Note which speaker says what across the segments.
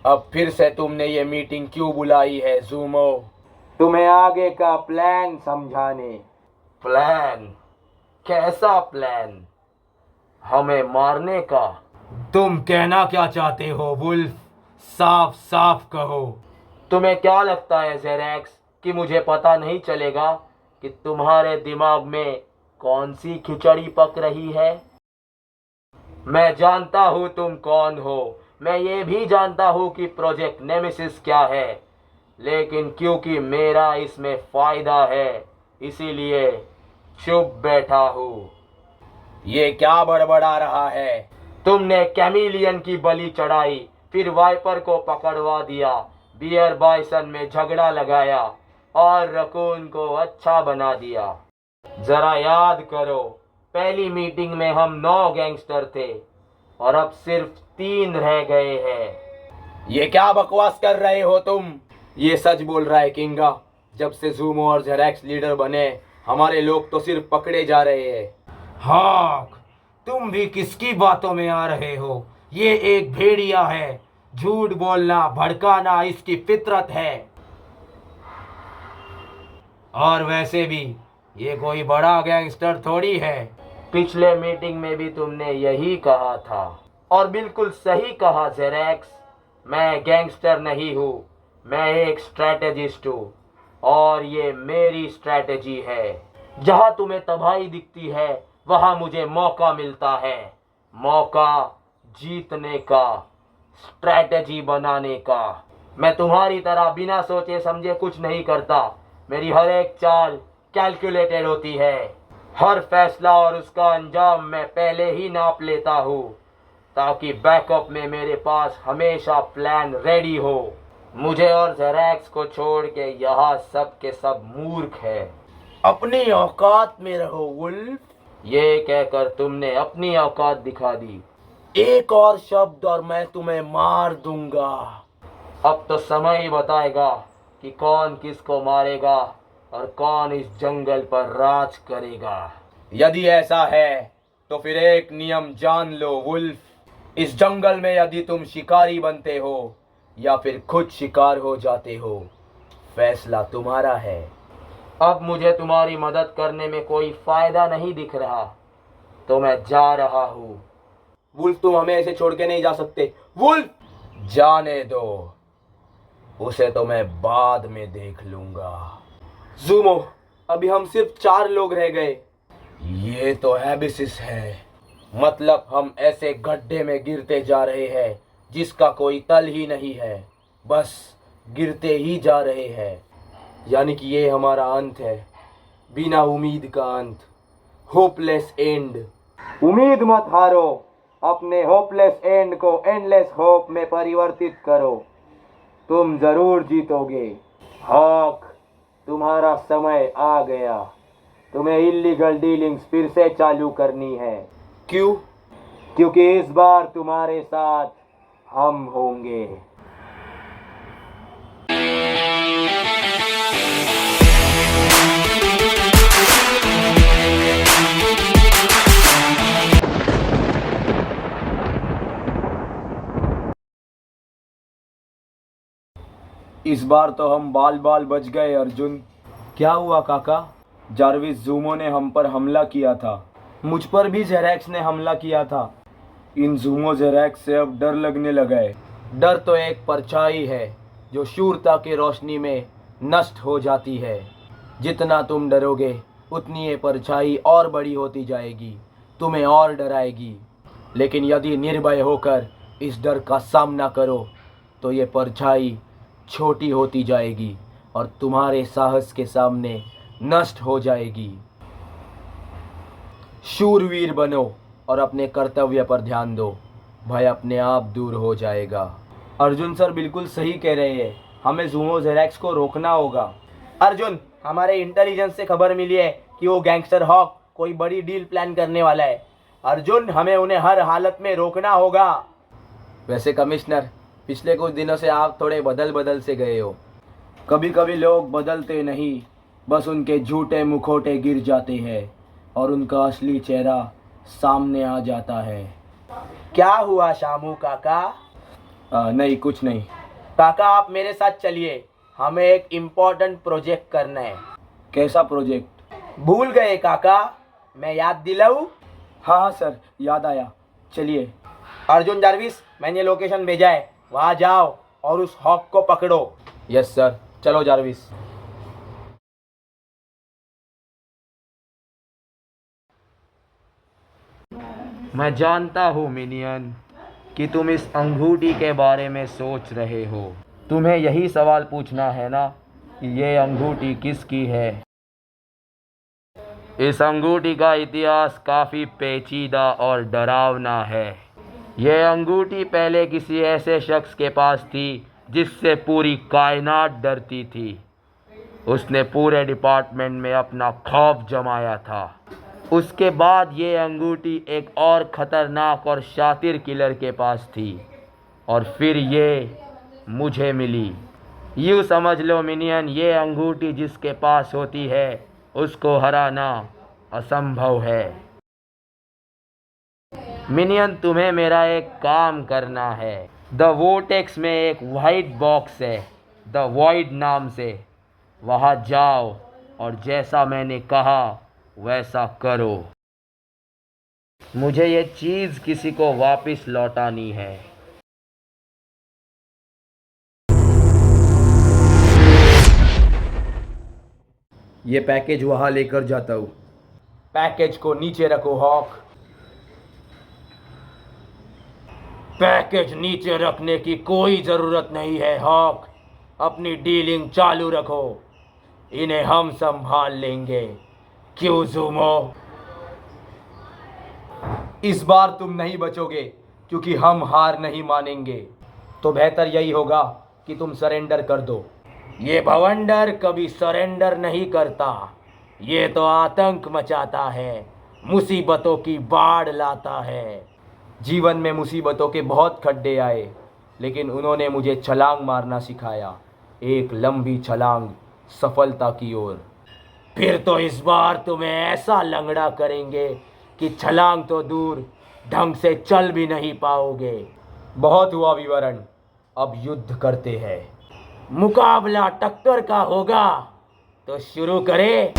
Speaker 1: अब फिर से तुमने ये मीटिंग क्यों बुलाई है ज़ूमो? तुम्हें आगे का प्लान समझाने। प्लान? कैसा प्लान? हमें मारने का? तुम कहना क्या चाहते हो वुल्फ? साफ साफ कहो। तुम्हें क्या लगता है जेरेक्स कि मुझे पता नहीं चलेगा कि तुम्हारे दिमाग में कौन सी खिचड़ी पक रही है? मैं जानता हूँ तुम कौन हो। मैं ये भी जानता हूँ कि प्रोजेक्ट नेमेसिस क्या है, लेकिन क्योंकि मेरा इसमें फायदा है इसीलिए चुप बैठा हूँ। ये क्या बड़बड़ा रहा है? तुमने कैमिलियन की बलि चढ़ाई, फिर वाइपर को पकड़वा दिया, बियर बाइसन में झगड़ा लगाया और रकून को अच्छा बना दिया। जरा याद करो, पहली मीटिंग में हम 9 गैंगस्टर थे और अब सिर्फ 3 रह गए हैं। ये क्या बकवास कर रहे हो तुम? ये सच बोल रहा है किंगा। जब से ज़ूमो और जेरेक्स लीडर बने, हमारे लोग तो सिर्फ पकड़े जा रहे हैं। हाँ, तुम भी किसकी बातों में आ रहे हो? ये एक भेड़िया है। झूठ बोलना, भड़काना इसकी फितरत है। और वैसे भी ये कोई बड़ा गैंगस्टर थोड़ी है। पिछले मीटिंग में भी तुमने यही कहा था, और बिल्कुल सही कहा जेरेक्स। मैं गैंगस्टर नहीं हूँ, मैं एक स्ट्रैटेजिस्ट हूँ, और ये मेरी स्ट्रैटेजी है। जहाँ तुम्हें तबाही दिखती है वहाँ मुझे मौका मिलता है। मौका जीतने का, स्ट्रैटेजी बनाने का। मैं तुम्हारी तरह बिना सोचे समझे कुछ नहीं करता। मेरी हर एक चाल कैलकुलेटेड होती है। हर फैसला और उसका अंजाम मैं पहले ही नाप लेता हूँ, ताकि बैकअप में मेरे पास हमेशा प्लान रेडी हो। मुझे और जेरेक्स को छोड़ के यहाँ सब के सब मूर्ख है। अपनी औकात में रहो वुल्फ। ये कहकर तुमने अपनी औकात दिखा दी। एक और शब्द और मैं तुम्हें मार दूंगा। अब तो समय ही बताएगा कि कौन किसको मारेगा और कौन इस जंगल पर राज करेगा। यदि ऐसा है तो फिर एक नियम जान लो वुल्फ। इस जंगल में यदि तुम शिकारी बनते हो या फिर खुद शिकार हो जाते हो, फैसला तुम्हारा है। अब मुझे तुम्हारी मदद करने में कोई फायदा नहीं दिख रहा, तो मैं जा रहा हूँ। वुल्फ, तुम हमें ऐसे छोड़ के नहीं जा सकते। वुल्फ! जाने दो, उसे तो मैं बाद में देख लूंगा। ज़ूमो, अभी हम सिर्फ 4 लोग रह गए। ये तो एबिसिस है। मतलब हम ऐसे गड्ढे में गिरते जा रहे हैं जिसका कोई तल ही नहीं है, बस गिरते ही जा रहे हैं। यानी कि ये हमारा अंत है, बिना उम्मीद का अंत। Hopeless and. उम्मीद मत हारो, अपने होपलेस एंड को एंडलेस होप में परिवर्तित करो। तुम जरूर जीतोगे। हॉक, तुम्हारा समय आ गया। तुम्हें इलीगल डीलिंग्स फिर से चालू करनी है। क्यों? क्योंकि इस बार तुम्हारे साथ हम होंगे। इस बार तो हम बाल बाल बच गए अर्जुन। क्या हुआ काका? जारविस ज़ूमो ने हम पर हमला किया था। मुझ पर भी जेरेक्स ने हमला किया था। इन ज़ूमो जेरेक्स से अब डर लगने लगा है। डर तो एक परछाई है जो शूरता की रोशनी में नष्ट हो जाती है। जितना तुम डरोगे उतनी ये परछाई और बड़ी होती जाएगी, तुम्हें और डराएगी। लेकिन यदि निर्भय होकर इस डर का सामना करो तो ये परछाई छोटी होती जाएगी और तुम्हारे साहस के सामने नष्ट हो जाएगी। शूरवीर बनो और अपने कर्तव्य पर ध्यान दो, भय अपने आप दूर हो जाएगा। अर्जुन सर बिल्कुल सही कह रहे हैं, हमें ज़ूमो जेरेक्स को रोकना होगा। अर्जुन, हमारे इंटेलिजेंस से खबर मिली है कि वो गैंगस्टर हॉक कोई बड़ी डील प्लान करने वाला है। अर्जुन, हमें उन्हें हर हालत में रोकना होगा। वैसे कमिश्नर, पिछले कुछ दिनों से आप थोड़े बदल से गए हो। कभी कभी लोग बदलते नहीं, बस उनके झूठे मुखौटे गिर जाते हैं और उनका असली चेहरा सामने आ जाता है। क्या हुआ शामू काका?
Speaker 2: नहीं, कुछ नहीं।
Speaker 1: काका आप मेरे साथ चलिए, हमें एक इम्पोर्टेंट प्रोजेक्ट करना है।
Speaker 2: कैसा प्रोजेक्ट?
Speaker 1: भूल गए काका, मैं याद दिलाऊं?
Speaker 2: हाँ हाँ सर, याद आया, चलिए।
Speaker 1: अर्जुन जारविस, मैंने लोकेशन भेजा है, वहाँ जाओ और उस हॉक को पकड़ो। यस सर, चलो जारविस। मैं जानता हूँ मिनियन कि तुम इस अंगूठी के बारे में सोच रहे हो। तुम्हें यही सवाल पूछना है ना कि ये अंगूठी किसकी है। इस अंगूठी का इतिहास काफ़ी पेचीदा और डरावना है। ये अंगूठी पहले किसी ऐसे शख्स के पास थी जिससे पूरी कायनात डरती थी। उसने पूरे डिपार्टमेंट में अपना खौफ जमाया था। उसके बाद ये अंगूठी एक और ख़तरनाक और शातिर किलर के पास थी और फिर ये मुझे मिली। यूँ समझ लो मिनियन, ये अंगूठी जिसके पास होती है उसको हराना असंभव है। मिनियन तुम्हें मेरा एक काम करना है। द वोटेक्स में एक वाइट बॉक्स है, द वॉइड नाम से। वहाँ जाओ और जैसा मैंने कहा वैसा करो। मुझे ये चीज़ किसी को वापस लौटानी है। ये पैकेज वहाँ लेकर जाता हूँ। पैकेज को नीचे रखो हॉक। पैकेज नीचे रखने की कोई ज़रूरत नहीं है हॉक। अपनी डीलिंग चालू रखो, इन्हें हम संभाल लेंगे। क्यों ज़ूमो? इस बार तुम नहीं बचोगे क्योंकि हम हार नहीं मानेंगे। तो बेहतर यही होगा कि तुम सरेंडर कर दो। ये भवंडर कभी सरेंडर नहीं करता। ये तो आतंक मचाता है, मुसीबतों की बाढ़ लाता है। जीवन में मुसीबतों के बहुत खड्डे आए, लेकिन उन्होंने मुझे छलांग मारना सिखाया, एक लंबी छलांग सफलता की ओर। फिर तो इस बार तुम्हें ऐसा लंगड़ा करेंगे कि छलांग तो दूर, ढंग से चल भी नहीं पाओगे। बहुत हुआ विवरण, अब युद्ध करते हैं। मुकाबला टक्कर का होगा, तो शुरू करें।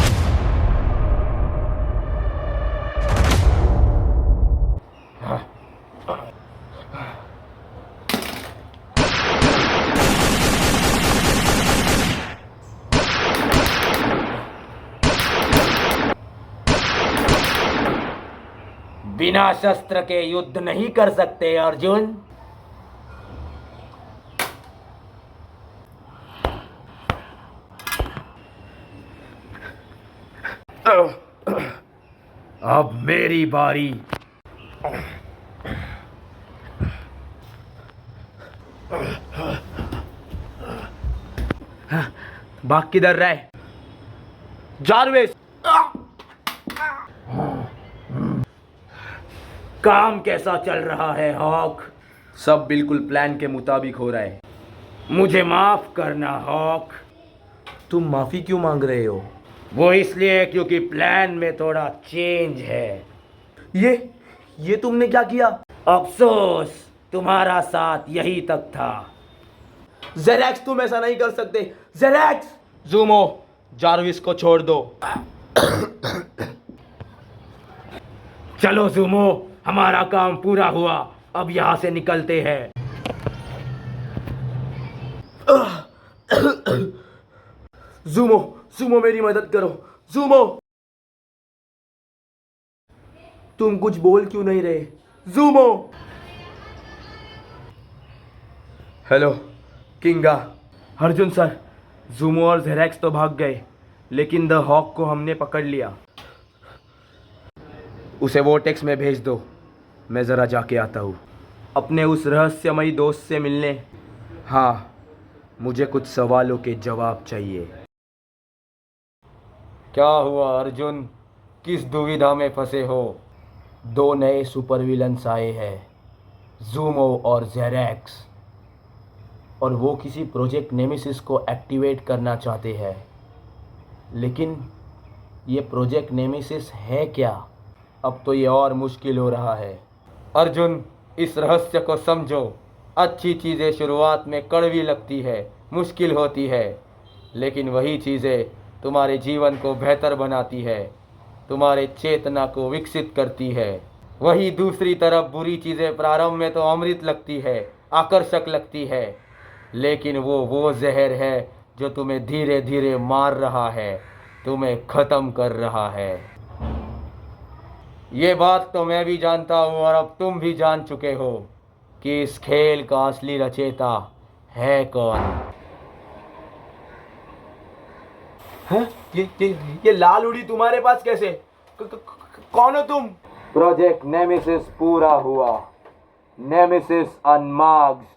Speaker 1: बिना शस्त्र के युद्ध नहीं कर सकते अर्जुन। अब मेरी बारी। भाग किधर रहे जारविस? काम कैसा चल रहा है हॉक? सब बिल्कुल प्लान के मुताबिक हो रहा है। मुझे माफ करना हॉक। तुम माफी क्यों मांग रहे हो? वो इसलिए क्योंकि प्लान में थोड़ा चेंज है। ये तुमने क्या किया? अफसोस, तुम्हारा साथ यही तक था। जेरेक्स तुम ऐसा नहीं कर सकते। जेरेक्स! ज़ूमो, जारविस को छोड़ दो। चलो ज़ूमो, हमारा काम पूरा हुआ, अब यहाँ से निकलते हैं। ज़ूमो मेरी मदद करो। ज़ूमो, तुम कुछ बोल क्यों नहीं रहे? ज़ूमो! हेलो किंगा। अर्जुन सर, ज़ूमो और जेरेक्स तो भाग गए, लेकिन द हॉक को हमने पकड़ लिया। उसे वोटेक्स में भेज दो, मैं ज़रा जाके आता हूँ अपने उस रहस्यमयी दोस्त से मिलने। हाँ, मुझे कुछ सवालों के जवाब चाहिए। क्या हुआ अर्जुन, किस दुविधा में फंसे हो? दो नए सुपर विलन्स आए हैं, ज़ूमो और जेरेक्स, और वो किसी प्रोजेक्ट नेमेसिस को एक्टिवेट करना चाहते हैं। लेकिन ये प्रोजेक्ट नेमेसिस है क्या? अब तो ये और मुश्किल हो रहा है। अर्जुन, इस रहस्य को समझो। अच्छी चीज़ें शुरुआत में कड़वी लगती है, मुश्किल होती है, लेकिन वही चीज़ें तुम्हारे जीवन को बेहतर बनाती है, तुम्हारे चेतना को विकसित करती है। वही दूसरी तरफ बुरी चीज़ें प्रारंभ में तो अमृत लगती है, आकर्षक लगती है, लेकिन वो जहर है जो तुम्हें धीरे धीरे मार रहा है, तुम्हें ख़त्म कर रहा है। ये बात तो मैं भी जानता हूँ और अब तुम भी जान चुके हो कि इस खेल का असली रचयिता है कौन।
Speaker 2: हैं? ये लाल उड़ी तुम्हारे पास कैसे? कौन हो तुम?
Speaker 1: प्रोजेक्ट नेमेसिस पूरा हुआ। Nemesis unmarked.